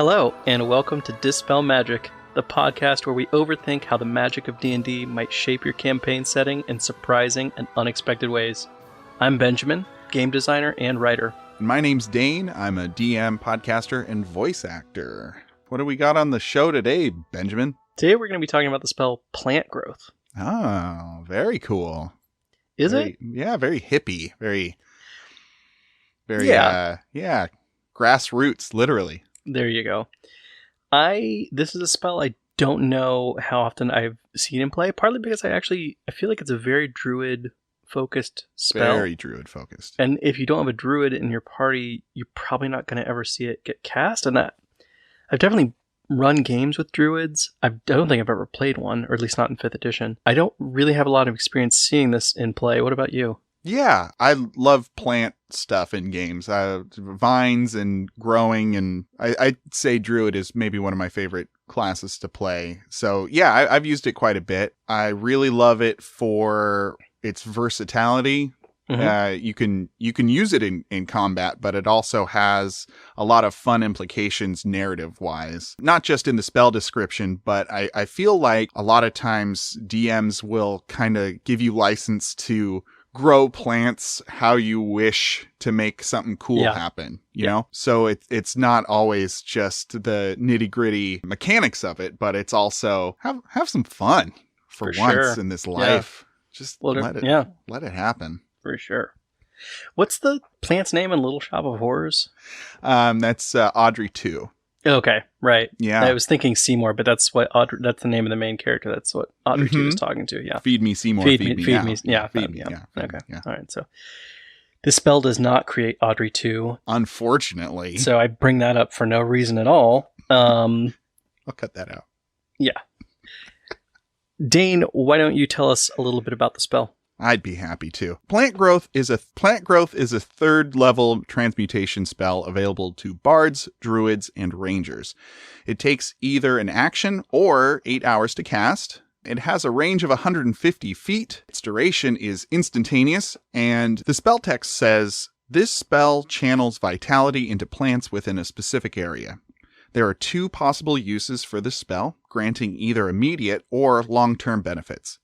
Hello, and welcome to Dispel Magic, the podcast where we overthink how the magic of D&D might shape your campaign setting in surprising and unexpected ways. I'm Benjamin, game designer and writer. My name's Dane. I'm a DM, podcaster, and voice actor. What do we got on the show today, Benjamin? Today we're going to be talking about the spell Plant Growth. Oh, very cool. Is it? Yeah, very hippie. Very, Yeah. Grassroots, literally. There you go. This is a spell I don't know how often I've seen in play, partly because I feel like it's a very druid-focused spell. Very druid-focused. And if you don't have a druid in your party, you're probably not going to ever see it get cast. And I've definitely run games with druids. I don't think I've ever played one, or at least not in 5th edition. I don't really have a lot of experience seeing this in play. What about you? Yeah, I love plant stuff in games. Vines and growing, and I'd say druid is maybe one of my favorite classes to play. So yeah, I've used it quite a bit. I really love it for its versatility. Mm-hmm. You can use it in combat, but it also has a lot of fun implications narrative-wise. Not just in the spell description, but I feel like a lot of times DMs will kind of give you license to grow plants how you wish to make something cool happen, you know? So it's not always just the nitty-gritty mechanics of it, but it's also have some fun for once in this life. Just let it happen. For sure. What's the plant's name in Little Shop of Horrors? That's Audrey 2. Okay, right. Yeah. I was thinking Seymour, but that's the name of the main character. That's what Audrey 2 is talking to, yeah. Feed me, Seymour, feed me now. Yeah, feed me, yeah. Feed Okay, me, yeah. All right, so this spell does not create Audrey 2. Unfortunately. So I bring that up for no reason at all. I'll cut that out. Yeah. Dane, why don't you tell us a little bit about the spell? I'd be happy to. Plant growth is a third level transmutation spell available to bards, druids, and rangers. It takes either an action or 8 hours to cast. It has a range of 150 feet. Its duration is instantaneous, and the spell text says, this spell channels vitality into plants within a specific area. There are 2 possible uses for this spell, granting either immediate or long-term benefits.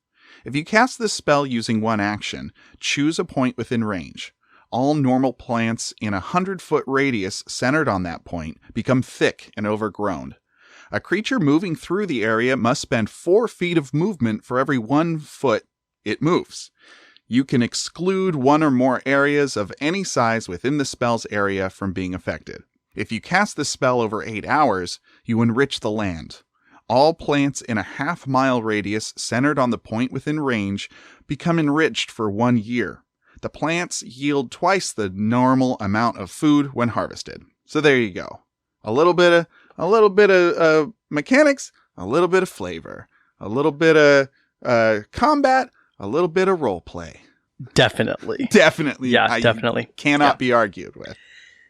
If you cast this spell using one action, choose a point within range. All normal plants in a 100-foot radius centered on that point become thick and overgrown. A creature moving through the area must spend 4 feet of movement for every 1 foot it moves. You can exclude 1 or more areas of any size within the spell's area from being affected. If you cast this spell over 8 hours, you enrich the land. All plants in a half-mile radius centered on the point within range become enriched for 1 year. The plants yield twice the normal amount of food when harvested. So there you go. A little bit of mechanics, a little bit of flavor, a little bit of combat, a little bit of role play. Definitely. Definitely. Yeah, definitely. Cannot be argued with.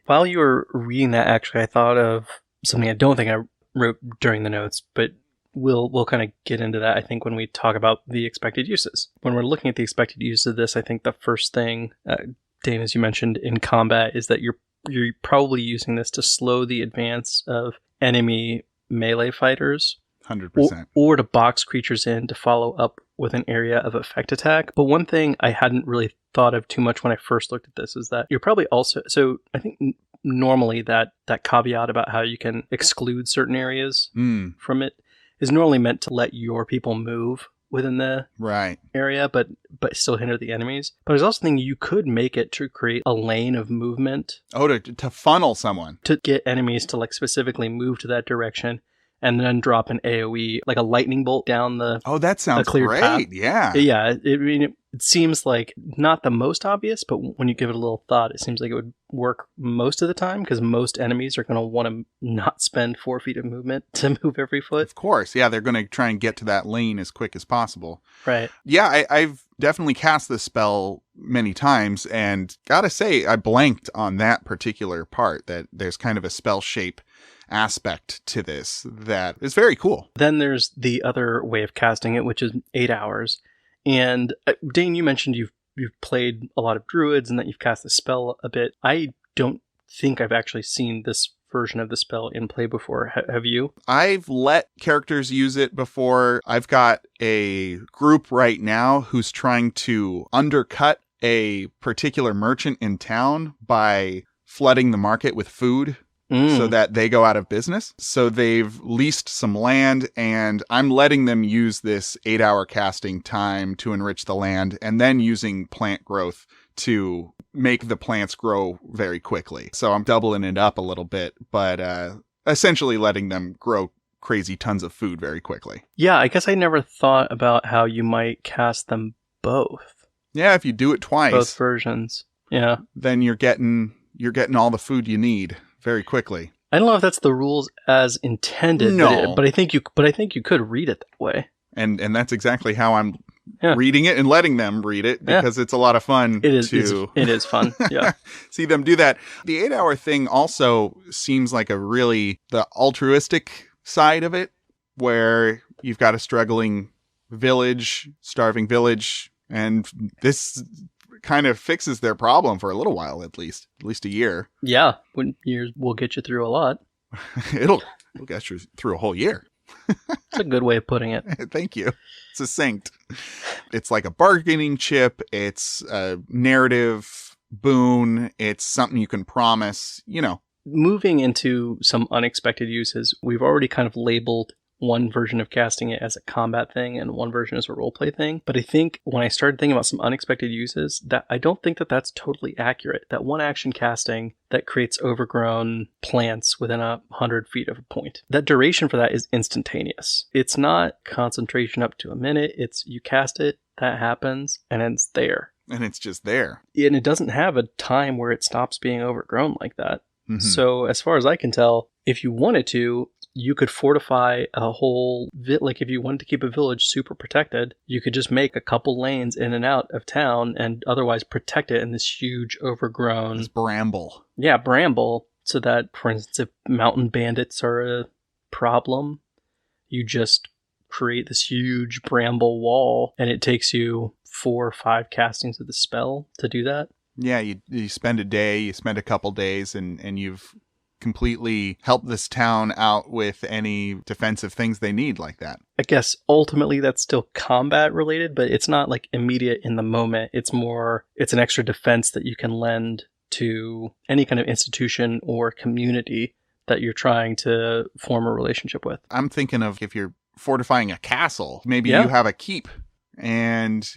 While you were reading that, actually, I thought of something I don't think I wrote during the notes, but we'll kind of get into that, I think, when we talk about the expected uses. When we're looking at the expected use of this, I think the first thing, Dane, as you mentioned, in combat is that you're probably using this to slow the advance of enemy melee fighters. 100%. Or to box creatures in to follow up with an area of effect attack. But one thing I hadn't really thought of too much when I first looked at this is that you're probably also... So I think normally that caveat about how you can exclude certain areas from it is normally meant to let your people move within the area, but still hinder the enemies. But I was also thinking you could make it to create a lane of movement. Oh, to funnel someone. To get enemies to specifically move to that direction and then drop an AoE, like a lightning bolt down the that sounds great. Path. Yeah. Yeah. It seems like not the most obvious, but when you give it a little thought, it seems like it would work most of the time because most enemies are going to want to not spend 4 feet of movement to move every foot. Of course. Yeah. They're going to try and get to that lane as quick as possible. Right. Yeah. I've definitely cast this spell many times and gotta say, I blanked on that particular part, that there's kind of a spell shape aspect to this that is very cool. Then there's the other way of casting it, which is 8 hours. And Dane, you mentioned you've played a lot of druids and that you've cast the spell a bit. I don't think I've actually seen this version of the spell in play before. Have you? I've let characters use it before. I've got a group right now who's trying to undercut a particular merchant in town by flooding the market with food so that they go out of business. So they've leased some land, and I'm letting them use this 8-hour casting time to enrich the land, and then using plant growth to make the plants grow very quickly. So I'm doubling it up a little bit, but essentially letting them grow crazy tons of food very quickly. Yeah, I guess I never thought about how you might cast them both. Yeah, if you do it twice, Both versions. Yeah. then you're getting all the food you need very quickly. I don't know if that's the rules as intended, No. but I think you could read it that way. And that's exactly how I'm reading it and letting them read it, because it's a lot of fun. It is fun. Yeah. See them do that. The 8-hour thing also seems like the altruistic side of it, where you've got a struggling village, starving village, and this kind of fixes their problem for a little while, at least a year. Yeah. Years will get you through a lot. It'll get you through a whole year. That's a good way of putting it. Thank you. Succinct. It's like a bargaining chip. It's a narrative boon. It's something you can promise, Moving into some unexpected uses, we've already kind of labeled one version of casting it as a combat thing and one version as a roleplay thing. But I think when I started thinking about some unexpected uses, that I don't think that that's totally accurate. That one action casting that creates overgrown plants within 100 feet of a point, that duration for that is instantaneous. It's not concentration up to a minute. It's you cast it, that happens, and it's there. And it's just there. And it doesn't have a time where it stops being overgrown like that. Mm-hmm. So as far as I can tell, if you wanted to, you could fortify a whole like if you wanted to keep a village super protected, you could just make a couple lanes in and out of town and otherwise protect it in this huge overgrown bramble. Yeah, bramble. So that, for instance, if mountain bandits are a problem, you just create this huge bramble wall, and it takes you 4 or 5 castings of the spell to do that. Yeah, you spend a day, you spend a couple days, and you've completely helped this town out with any defensive things they need like that. I guess ultimately that's still combat related, but it's not like immediate in the moment. It's an extra defense that you can lend to any kind of institution or community that you're trying to form a relationship with. I'm thinking of if you're fortifying a castle, maybe you have a keep and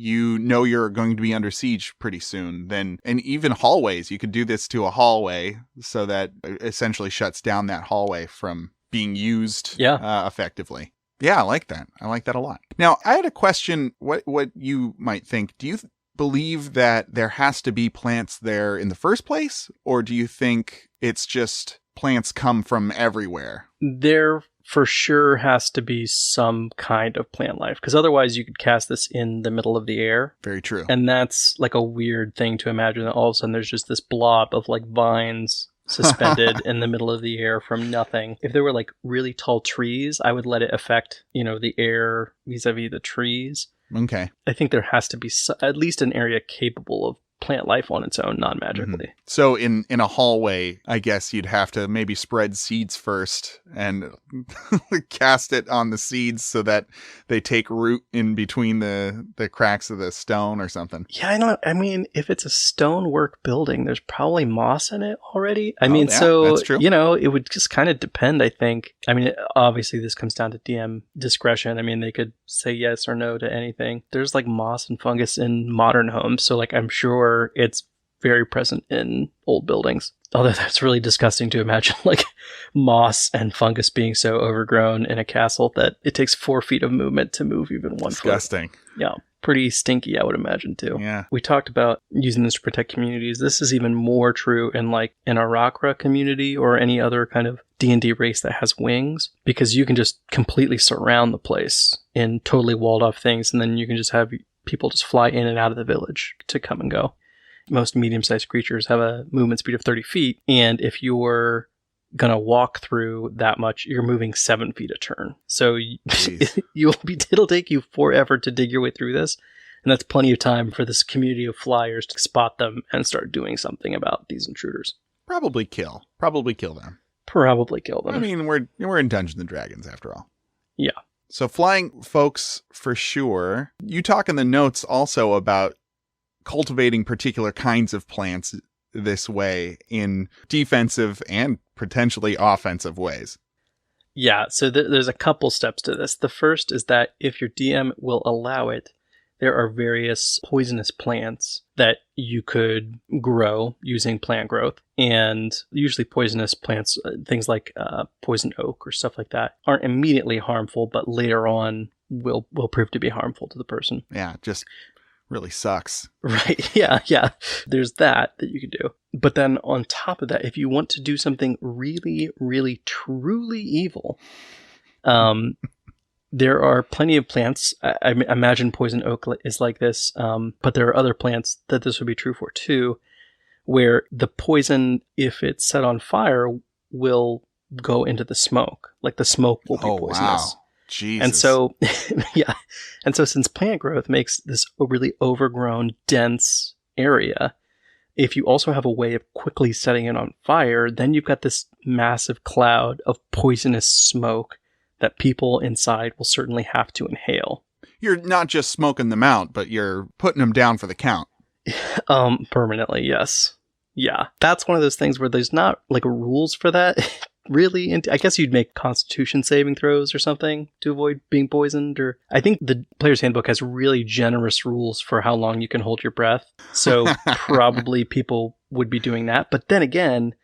you're going to be under siege pretty soon. And even hallways, you could do this to a hallway so that it essentially shuts down that hallway from being used effectively. Yeah, I like that. I like that a lot. Now, I had a question, what you might think. Do you believe that there has to be plants there in the first place? Or do you think it's just plants come from everywhere? There for sure has to be some kind of plant life, because otherwise you could cast this in the middle of the air. Very true. And that's like a weird thing to imagine, that all of a sudden there's just this blob of like vines suspended in the middle of the air from nothing. If there were like really tall trees, I would let it affect, the air vis-a-vis the trees. Okay. I think there has to be at least an area capable of plant life on its own, non-magically. Mm-hmm. So in a hallway, I guess you'd have to maybe spread seeds first and cast it on the seeds so that they take root in between the cracks of the stone or something. Yeah, I mean, if it's a stonework building, there's probably moss in it already. That's true. It would just kind of depend, I think. I mean, obviously this comes down to DM discretion. I mean, they could say yes or no to anything. There's like moss and fungus in modern homes, so like I'm sure it's very present in old buildings. Although that's really disgusting to imagine, like moss and fungus being so overgrown in a castle that it takes 4 feet of movement to move even 1 foot. Disgusting. Yeah. Pretty stinky, I would imagine, too. Yeah. We talked about using this to protect communities. This is even more true in like an Arakra community or any other kind of D&D race that has wings, because you can just completely surround the place in totally walled off things, and then you can just have people just fly in and out of the village to come and go. Most medium-sized creatures have a movement speed of 30 feet, and if you're going to walk through that much, you're moving 7 feet a turn. So it'll take you forever to dig your way through this, and that's plenty of time for this community of flyers to spot them and start doing something about these intruders. Probably kill. Probably kill them. Probably kill them. I mean, we're in Dungeons and Dragons after all. Yeah. So flying folks for sure. You talk in the notes also about cultivating particular kinds of plants this way in defensive and potentially offensive ways. Yeah, so there's a couple steps to this. The first is that if your DM will allow it, there are various poisonous plants that you could grow using plant growth. And usually poisonous plants, things like poison oak or stuff like that, aren't immediately harmful, but later on will prove to be harmful to the person. Yeah, just really sucks. Right, yeah. There's that you could do. But then on top of that, if you want to do something really, really, truly evil, there are plenty of plants. I imagine poison oak is like this, but there are other plants that this would be true for too, where the poison, if it's set on fire, will go into the smoke. Like the smoke will be poisonous. Wow. Jesus. And so, yeah. And so since plant growth makes this a really overgrown, dense area, if you also have a way of quickly setting it on fire, then you've got this massive cloud of poisonous smoke that people inside will certainly have to inhale. You're not just smoking them out, but you're putting them down for the count. Permanently, yes. Yeah. That's one of those things where there's not like rules for that. Really, I guess you'd make Constitution saving throws or something to avoid being poisoned. Or I think the Player's Handbook has really generous rules for how long you can hold your breath. So probably people would be doing that. But then again,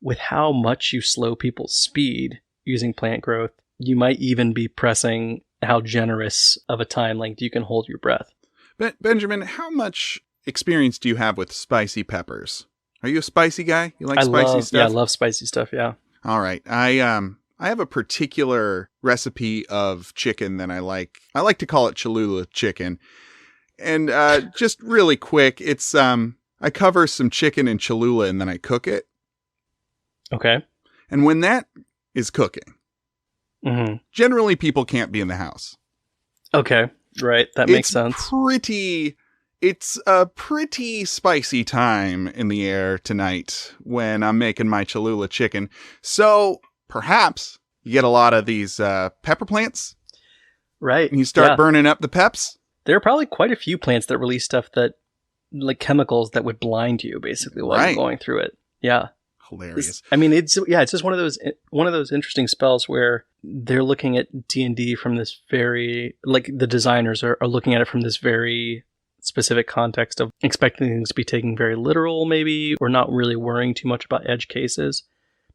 with how much you slow people's speed using plant growth, you might even be pressing how generous of a time length you can hold your breath. Benjamin, how much experience do you have with spicy peppers? Are you a spicy guy? You like spicy stuff? Yeah, I love spicy stuff, yeah. All right. I have a particular recipe of chicken that I like. I like to call it Cholula chicken. And just really quick, it's I cover some chicken in Cholula and then I cook it. Okay. And when that is cooking, generally people can't be in the house. Okay. Right. That makes sense. It's a pretty spicy time in the air tonight when I'm making my Cholula chicken. So perhaps you get a lot of these pepper plants. Right. And you start burning up the peps. There are probably quite a few plants that release stuff that, like chemicals that would blind you basically while you're going through it. Yeah. Hilarious. It's just one of those interesting spells where they're looking at D&D from this very, like the designers are looking at it from this very specific context of expecting things to be taken very literal maybe, or not really worrying too much about edge cases.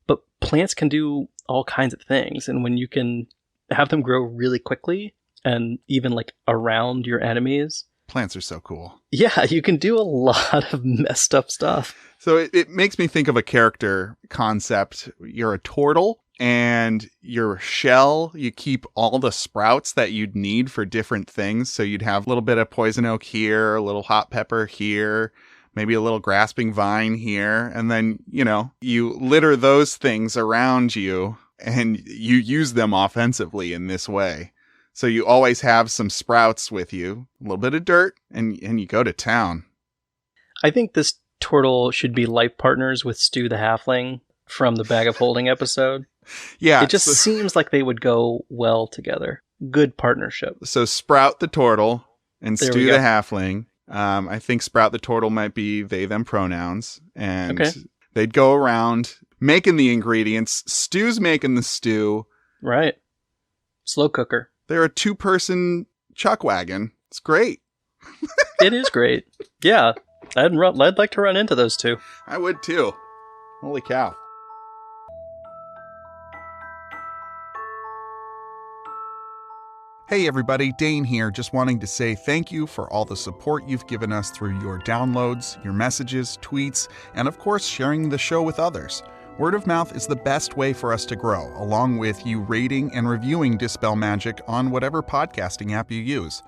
But plants can do all kinds of things, and when you can have them grow really quickly and even like around your enemies, plants are so cool. Yeah, you can do a lot of messed up stuff. So it makes me think of a character concept. You're a turtle, and your shell, you keep all the sprouts that you'd need for different things. So you'd have a little bit of poison oak here, a little hot pepper here, maybe a little grasping vine here. And then, you litter those things around you and you use them offensively in this way. So you always have some sprouts with you, a little bit of dirt, and you go to town. I think this turtle should be life partners with Stu the Halfling from the Bag of Holding episode. Yeah. It just seems like they would go well together. Good partnership. So Sprout the turtle and Stu the Halfling. I think Sprout the turtle might be they, them pronouns. And they'd go around making the ingredients. Stu's making the stew. Right. Slow cooker. They're a 2-person chuck wagon. It's great. It is great. Yeah. I'd like to run into those two. I would too. Holy cow. Hey everybody, Dane here, just wanting to say thank you for all the support you've given us through your downloads, your messages, tweets, and of course sharing the show with others. Word of mouth is the best way for us to grow, along with you rating and reviewing Dispel Magic on whatever podcasting app you use.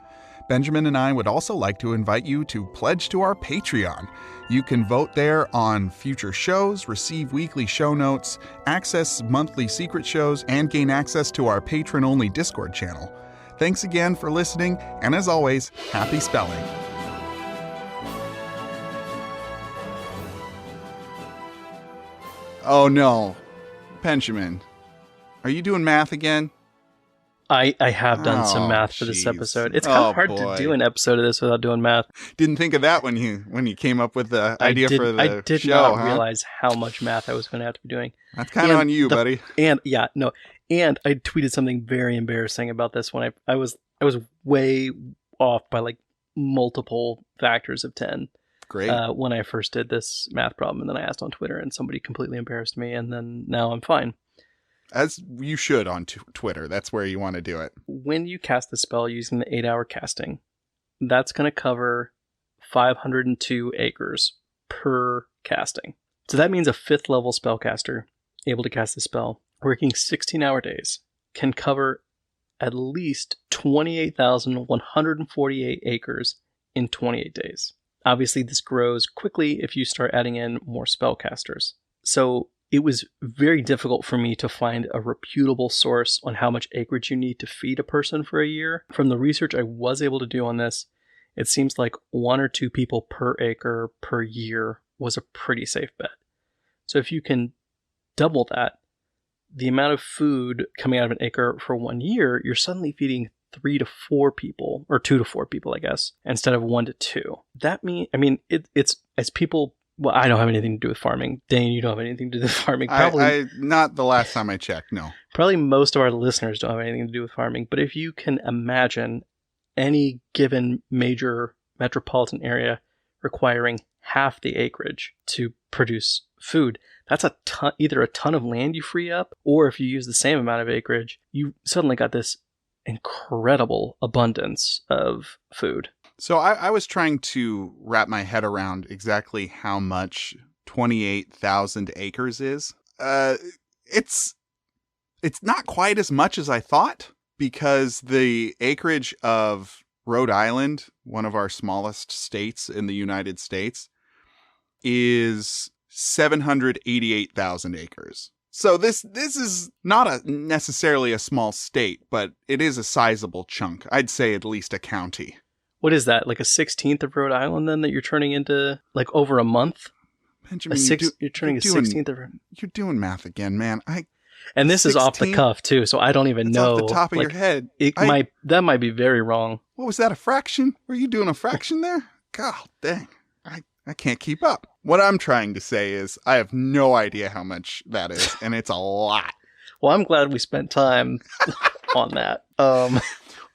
Benjamin and I would also like to invite you to pledge to our Patreon. You can vote there on future shows, receive weekly show notes, access monthly secret shows, and gain access to our patron-only Discord channel. Thanks again for listening, and as always, happy spelling. Oh no. Benjamin, are you doing math again? I have done some math for this episode. It's kind of hard to do an episode of this without doing math. Didn't think of that when you came up with the idea for the show. I did not realize how much math I was going to have to be doing. That's kind of on you, buddy. And I tweeted something very embarrassing about this when I was way off by like multiple factors of 10. Great. When I first did this math problem, and then I asked on Twitter, and somebody completely embarrassed me, and then now I'm fine. As you should on Twitter. That's where you want to do it. When you cast the spell using the 8-hour casting, that's going to cover 502 acres per casting. So that means a 5th level spellcaster able to cast the spell, working 16-hour days, can cover at least 28,148 acres in 28 days. Obviously, this grows quickly if you start adding in more spellcasters. So it was very difficult for me to find a reputable source on how much acreage you need to feed a person for a year. From the research I was able to do on this, it seems like 1 or 2 people per acre per year was a pretty safe bet. So if you can double that, the amount of food coming out of an acre for 1 year, you're suddenly feeding 3 to 4 people, or 2 to 4 people, I guess, instead of 1 to 2. That means, it's as people. Well, I don't have anything to do with farming. Dane, you don't have anything to do with farming. Probably not the last time I checked, no. Probably most of our listeners don't have anything to do with farming. But if you can imagine any given major metropolitan area requiring half the acreage to produce food, that's a ton, either a ton of land you free up, or if you use the same amount of acreage, you suddenly got this incredible abundance of food. So I was trying to wrap my head around exactly how much 28,000 acres is. It's not quite as much as I thought, because the acreage of Rhode Island, one of our smallest states in the United States, is 788,000 acres. So this is not necessarily a small state, but it is a sizable chunk. I'd say at least a county. What is that, like a 16th of Rhode Island then that you're turning into like over a month? Benjamin, you're turning a 16th of Rhode. You're doing math again, man. And this 16th? Is off the cuff too, so I don't even know. Off the top of your head. That might be very wrong. What was that, a fraction? Were you doing a fraction there? God dang. I can't keep up. What I'm trying to say is I have no idea how much that is, and it's a lot. Well, I'm glad we spent time on that.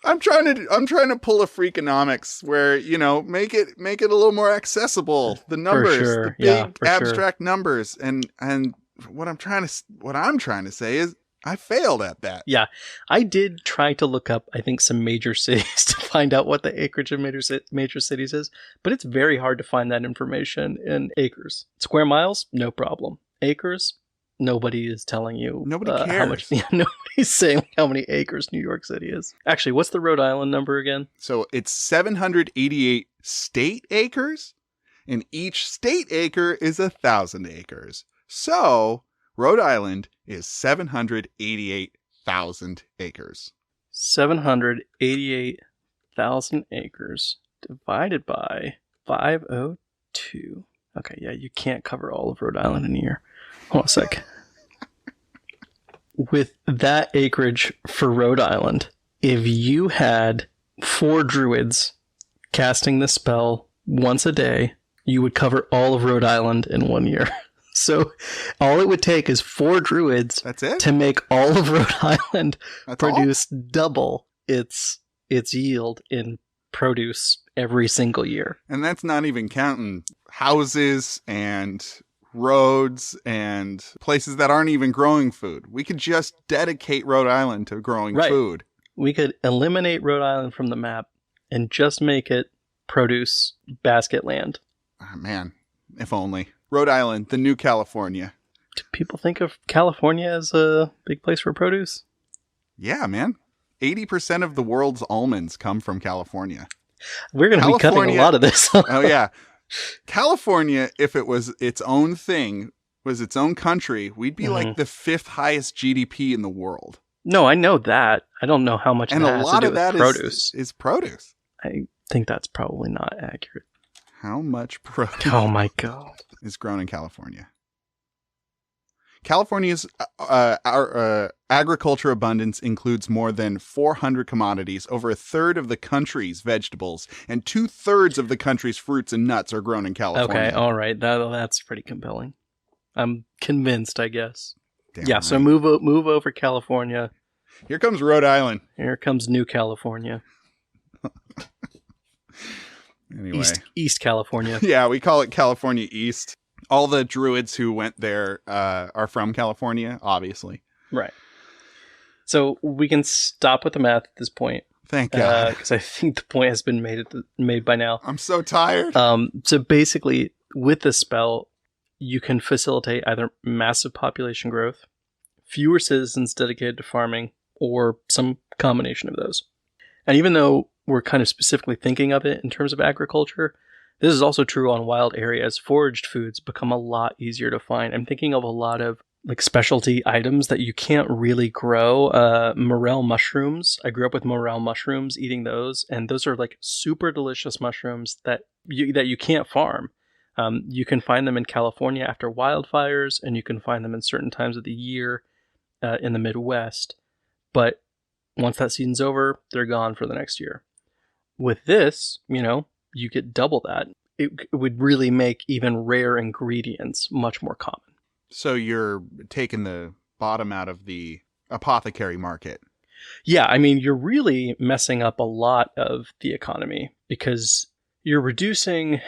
I'm trying to pull a Freakonomics where, make it a little more accessible. The numbers, the big abstract numbers, and what I'm trying to say is I failed at that. Yeah, I did try to look up, I think, some major cities to find out what the acreage of major cities is, but it's very hard to find that information in acres. Square miles, no problem. Acres, nobody is telling you. Nobody cares. How much, nobody's saying how many acres New York City is. Actually, what's the Rhode Island number again? So it's 788 state acres, and each state acre is 1,000 acres. So Rhode Island is 788,000 acres. 788,000 acres divided by 502. Okay, yeah, you can't cover all of Rhode Island in a year. Hold on a sec. With that acreage for Rhode Island, if you had 4 druids casting the spell once a day, you would cover all of Rhode Island in 1 year. So all it would take is 4 druids. That's it? To make all of Rhode Island produce double its yield in produce every single year. And that's not even counting houses and roads and places that aren't even growing food. We could just dedicate Rhode Island to growing food. We could eliminate Rhode Island from the map and just make it produce basket land. Oh, man, if only. Rhode Island, the new California. Do people think of California as a big place for produce? Yeah, man. 80% of the world's almonds come from California. We're going to be cutting a lot of this. Oh, yeah. California, if it was its own thing, was its own country, we'd be like the 5th highest GDP in the world. No, I know that. I don't know how much and that a has lot to do of that with produce. Is produce. I think that's probably not accurate. How much produce oh my God. is grown in California? California's agriculture abundance includes more than 400 commodities. Over a third of the country's vegetables and 2/3 of the country's fruits and nuts are grown in California. Okay, all right. That's pretty compelling. I'm convinced, I guess. Damn yeah, right. so move over California. Here comes Rhode Island. Here comes New California. Anyway. East California. Yeah, we call it California East. All the druids who went there are from California, obviously. Right. So we can stop with the math at this point. Thank God. Because I think the point has been made by now. I'm so tired. So basically, with this spell, you can facilitate either massive population growth, fewer citizens dedicated to farming, or some combination of those. And even though we're kind of specifically thinking of it in terms of agriculture, this is also true on wild areas. Foraged foods become a lot easier to find. I'm thinking of a lot of like specialty items that you can't really grow. Morel mushrooms. I grew up with morel mushrooms, eating those, and those are like super delicious mushrooms that you can't farm. You can find them in California after wildfires, and you can find them in certain times of the year in the Midwest. But once that season's over, they're gone for the next year. With this, you get double that. It would really make even rare ingredients much more common. So you're taking the bottom out of the apothecary market. Yeah, I mean, you're really messing up a lot of the economy because you're reducing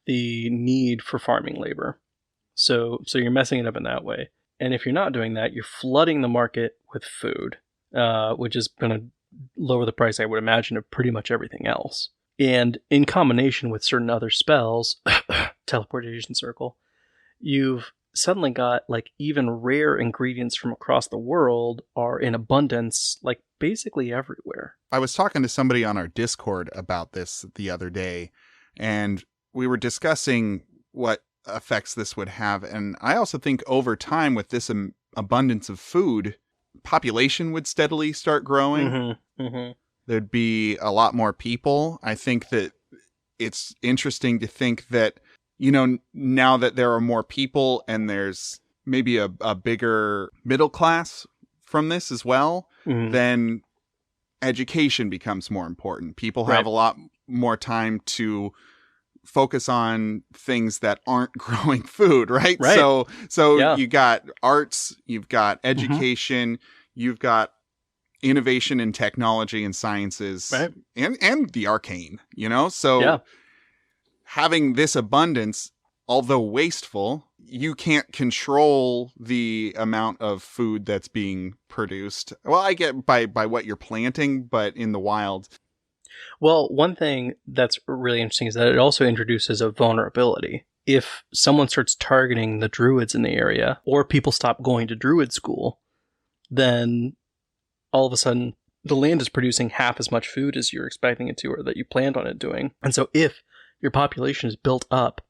the need for farming labor. So you're messing it up in that way. And if you're not doing that, you're flooding the market with food, which is going to lower the price, I would imagine, of pretty much everything else. And in combination with certain other spells, teleportation circle, you've suddenly got like even rare ingredients from across the world are in abundance, like basically everywhere. I was talking to somebody on our Discord about this the other day, and we were discussing what effects this would have. And I also think over time with this abundance of food, population would steadily start growing. Mm-hmm. Mm-hmm. There'd be a lot more people. I think that it's interesting to think that, now that there are more people and there's maybe a bigger middle class from this as well, then education becomes more important. People have a lot more time to focus on things that aren't growing food, right? So you got arts, you've got education, you've got innovation in technology and sciences, and the arcane, So having this abundance, although wasteful, you can't control the amount of food that's being produced. Well, I get by what you're planting, but in the wild. Well, one thing that's really interesting is that it also introduces a vulnerability. If someone starts targeting the druids in the area, or people stop going to druid school, then all of a sudden the land is producing half as much food as you're expecting it to, or that you planned on it doing. And so if your population is built up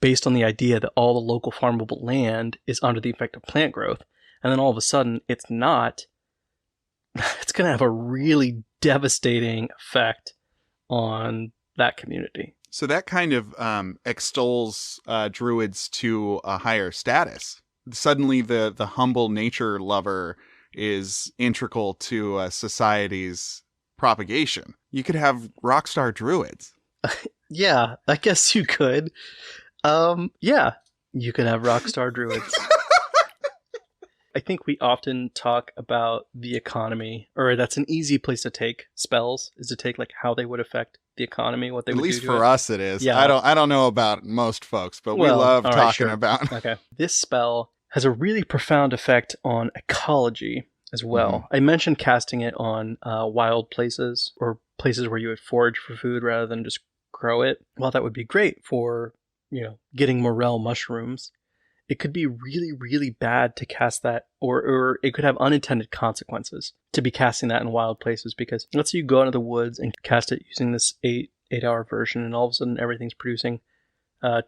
based on the idea that all the local farmable land is under the effect of plant growth, and then all of a sudden it's not, it's going to have a really devastating effect on that community. So that kind of extols druids to a higher status. Suddenly the humble nature lover is integral to society's propagation. You could have Rockstar druids. Yeah, I guess you could. Yeah, you could have Rockstar druids. I think we often talk about the economy, or that's an easy place to take spells, is to take like how they would affect the economy, what they would do. At least for us it is. Yeah. I don't know about most folks, but we love talking about. Okay. This spell has a really profound effect on ecology as well. I mentioned casting it on wild places, or places where you would forage for food rather than just grow it. While that would be great for, getting morel mushrooms, it could be really, really bad to cast that, or it could have unintended consequences to be casting that in wild places, because let's say you go into the woods and cast it using this 8-hour version, and all of a sudden everything's producing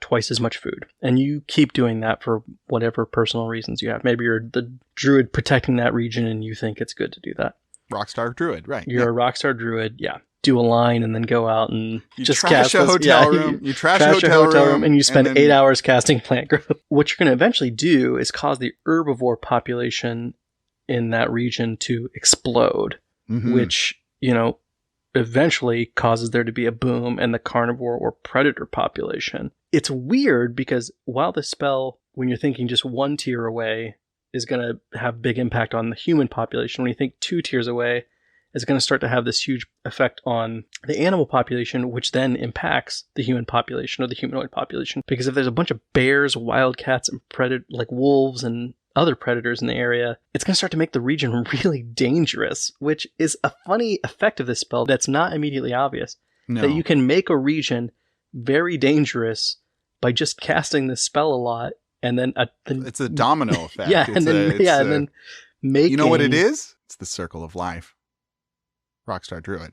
twice as much food. And you keep doing that for whatever personal reasons you have. Maybe you're the druid protecting that region and you think it's good to do that. Rockstar druid, right. You're a rockstar druid, yeah. do a line and then go out and You just trash cast a this. hotel Yeah, room. You trash a hotel room, and you spend then- 8 hours casting plant growth. What you're going to eventually do is cause the herbivore population in that region to explode, Mhm. which, eventually causes there to be a boom in the carnivore or predator population. It's weird because while the spell, when you're thinking just one tier away, is going to have big impact on the human population, when you think 2 tiers away, is going to start to have this huge effect on the animal population, which then impacts the human population or the humanoid population. Because if there's a bunch of bears, wildcats, and like wolves and other predators in the area, it's going to start to make the region really dangerous, which is a funny effect of this spell that's not immediately obvious. No. That you can make a region very dangerous by just casting this spell a lot, and then it's a domino effect. Yeah, and then making. You know what it is? It's the circle of life. Rockstar Druid.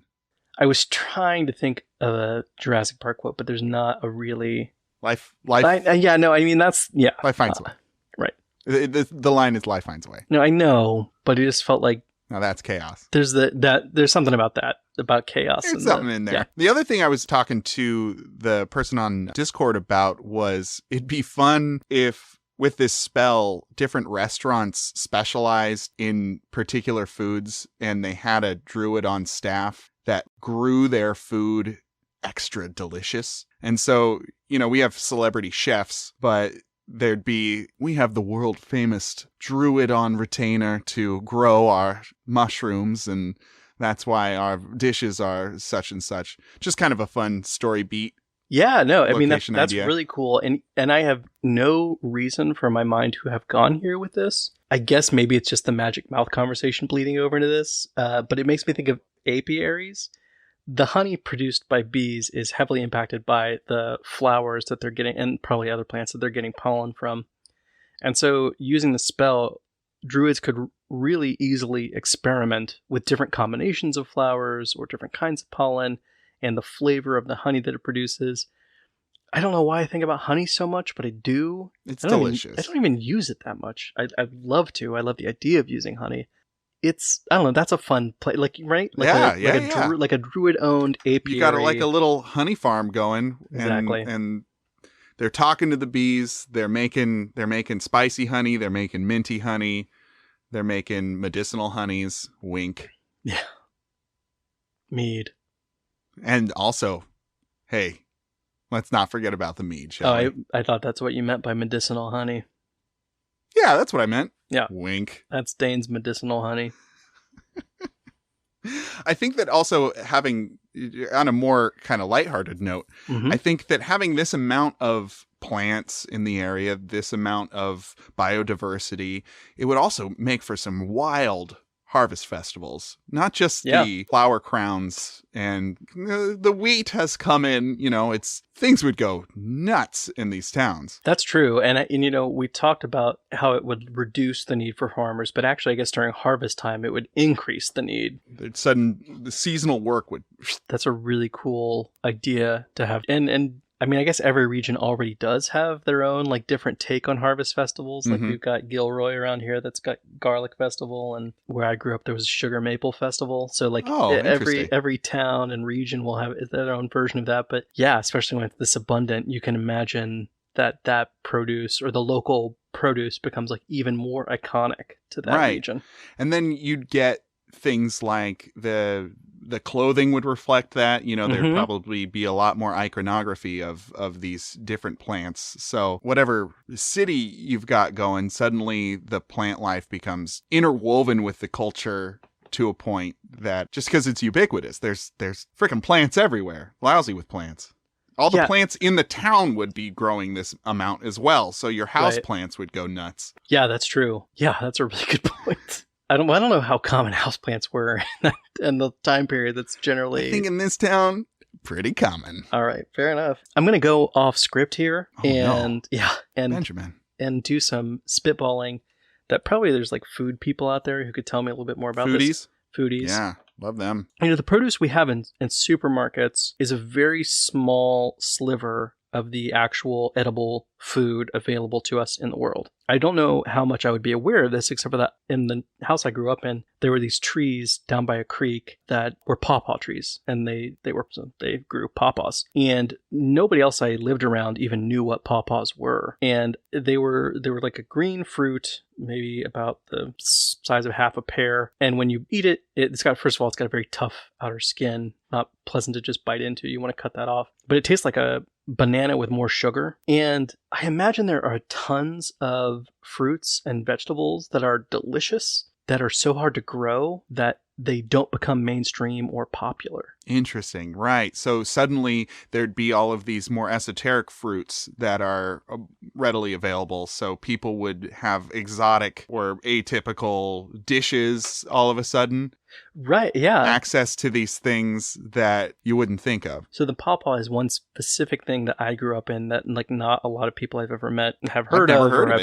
I was trying to think of a Jurassic Park quote, but there's not a really Life. Life finds a way. Right. The line is life finds a way. No, I know, but it just felt like Now that's chaos. there's something about that, about chaos. There's something in there. Yeah. The other thing I was talking to the person on Discord about was it'd be fun if with this spell, different restaurants specialized in particular foods and they had a druid on staff that grew their food extra delicious. And so, we have celebrity chefs, but we have the world famous druid on retainer to grow our mushrooms, and that's why our dishes are such and such. Just kind of a fun story beat. Yeah, no, I mean, that's idea. really cool. And I have no reason for my mind to have gone here with this. I guess maybe it's just the magic mouth conversation bleeding over into this, but it makes me think of apiaries. The honey produced by bees is heavily impacted by the flowers that they're getting, and probably other plants that they're getting pollen from. And so using the spell, druids could really easily experiment with different combinations of flowers or different kinds of pollen and the flavor of the honey that it produces. I don't know why I think about honey so much, but I do. It's delicious. I don't even use it that much. I'd love to. I love the idea of using honey. I don't know, that's a fun play, right? Like a druid-owned apiary. You got like a little honey farm going. Exactly. And they're talking to the bees. They're making spicy honey. They're making minty honey. They're making medicinal honeys. Wink. Yeah. Mead. And also, hey, let's not forget about the mead, shall we? I thought that's what you meant by medicinal honey. Yeah, that's what I meant. Yeah. Wink. That's Dane's medicinal honey. I think that also having, on a more kind of lighthearted note, I think that having this amount of plants in the area, this amount of biodiversity, it would also make for some wild harvest festivals, not just the flower crowns and the wheat has come in, things would go nuts in these towns. That's true. And we talked about how it would reduce the need for farmers, but actually I guess during harvest time, it would increase the need. The seasonal work would. That's a really cool idea to have. And I mean, I guess every region already does have their own different take on harvest festivals. Like we've got Gilroy around here that's got Garlic Festival, and where I grew up there was a Sugar Maple Festival. So every town and region will have their own version of that. But yeah, especially when it's this abundant, you can imagine that produce or the local produce becomes even more iconic to that region. And then you'd get things like the clothing would reflect that, there'd probably be a lot more iconography of these different plants. So whatever city you've got going, suddenly the plant life becomes interwoven with the culture to a point that just because it's ubiquitous, there's freaking plants everywhere. Lousy with plants. All the plants in the town would be growing this amount as well. So your house plants would go nuts. Yeah, that's true. Yeah, that's a really good point. I don't know how common houseplants were in the time period. That's generally, I think in this town, pretty common. All right, fair enough. I'm gonna go off script here and Benjamin, and do some spitballing. That probably there's food people out there who could tell me a little bit more about this. Foodies. Yeah, love them. The produce we have in supermarkets is a very small sliver of the actual edible food available to us in the world. I don't know how much I would be aware of this, except for that in the house I grew up in, there were these trees down by a creek that were Paw Paw trees, and they grew Paw Paws. And nobody else I lived around even knew what Paw Paws were. And they were like a green fruit, maybe about the size of half a pear. And when you eat it, it's got a very tough outer skin, not pleasant to just bite into. You want to cut that off. But it tastes like a banana with more sugar. And I imagine there are tons of fruits and vegetables that are delicious, that are so hard to grow that they don't become mainstream or popular. Interesting. Right. So suddenly there'd be all of these more esoteric fruits that are readily available. So people would have exotic or atypical dishes all of a sudden. Right, yeah. Access to these things that you wouldn't think of. So the Paw Paw is one specific thing that I grew up in that like not a lot of people I've ever met have heard of. Or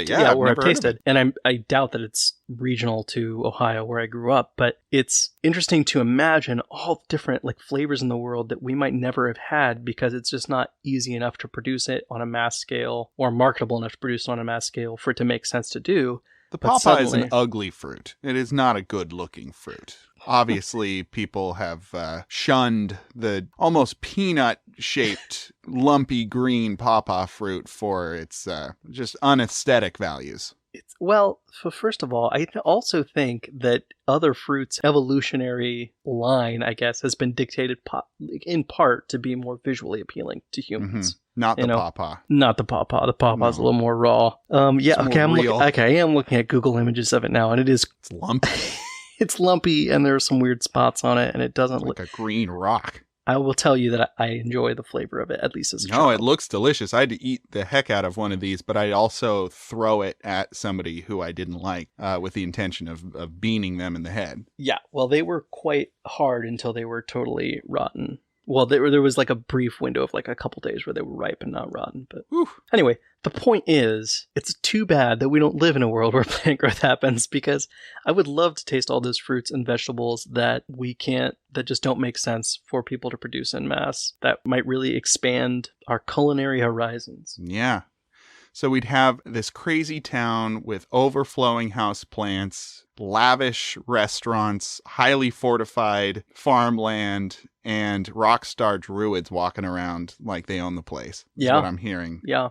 I've tasted. And I doubt that it's regional to Ohio where I grew up, but it's interesting to imagine all the different like flavors in the world that we might never have had because it's just not easy enough to produce it on a mass scale or marketable enough to produce it on a mass scale for it to make sense to do. The Paw Paw is an ugly fruit. It is not a good-looking fruit. Obviously, people have shunned the almost peanut-shaped, lumpy green Paw Paw fruit for its just unaesthetic values. So first of all, I also think that other fruits' evolutionary line, I guess, has been dictated in part to be more visually appealing to humans. Mm-hmm. Not the Paw Paw. Not the Paw Paw. The Paw Paw's a little more raw. I am looking at Google images of it now, and it's lumpy. It's lumpy, and there are some weird spots on it, and it doesn't look like a green rock. I will tell you that I enjoy the flavor of it, at least as a child. No, it looks delicious. I had to eat the heck out of one of these, but I'd also throw it at somebody who I didn't like with the intention of beaning them in the head. Yeah, well, they were quite hard until they were totally rotten. Well, there was like a brief window of like a couple days where they were ripe and not rotten. But anyway, the point is, it's too bad that we don't live in a world where plant growth happens, because I would love to taste all those fruits and vegetables that just don't make sense for people to produce en masse, that might really expand our culinary horizons. Yeah. So we'd have this crazy town with overflowing house plants, lavish restaurants, highly fortified farmland, and Rockstar druids walking around like they own the place. That's what I'm hearing. Yeah.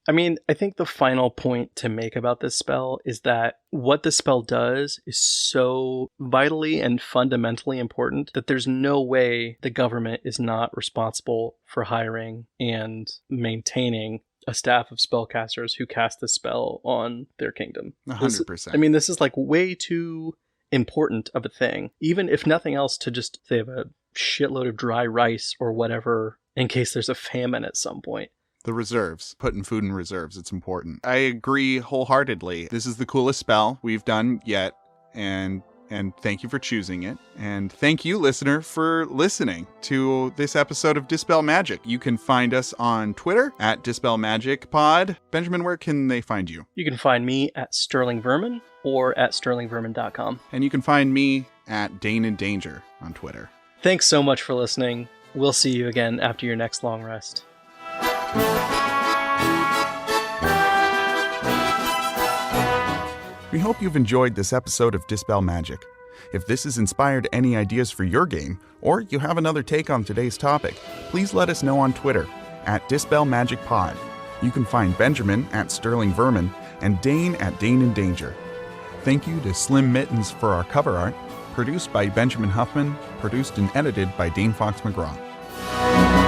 I mean, I think the final point to make about this spell is that what the spell does is so vitally and fundamentally important that there's no way the government is not responsible for hiring and maintaining a staff of spellcasters who cast the spell on their kingdom. 100%. This is like way too important of a thing. Even if nothing else, to just say have a shitload of dry rice or whatever in case there's a famine at some point. The reserves, putting food in reserves, it's important. I agree wholeheartedly. This is the coolest spell we've done yet, and thank you for choosing it. And thank you, listener, for listening to this episode of Dispel Magic. You can find us on Twitter at Dispel Magic Pod. Benjamin, where can they find you? You can find me at Sterling Vermin or at sterlingvermin.com. And you can find me at Dane in Danger on Twitter. Thanks so much for listening. We'll see you again after your next long rest. We hope you've enjoyed this episode of Dispel Magic. If this has inspired any ideas for your game, or you have another take on today's topic, please let us know on Twitter at Dispel Magic Pod. You can find Benjamin at Sterling Vermin and Dane at Dane in Danger. Thank you to Slim Mittens for our cover art, produced by Benjamin Huffman, produced and edited by Dane Fox-McGraw.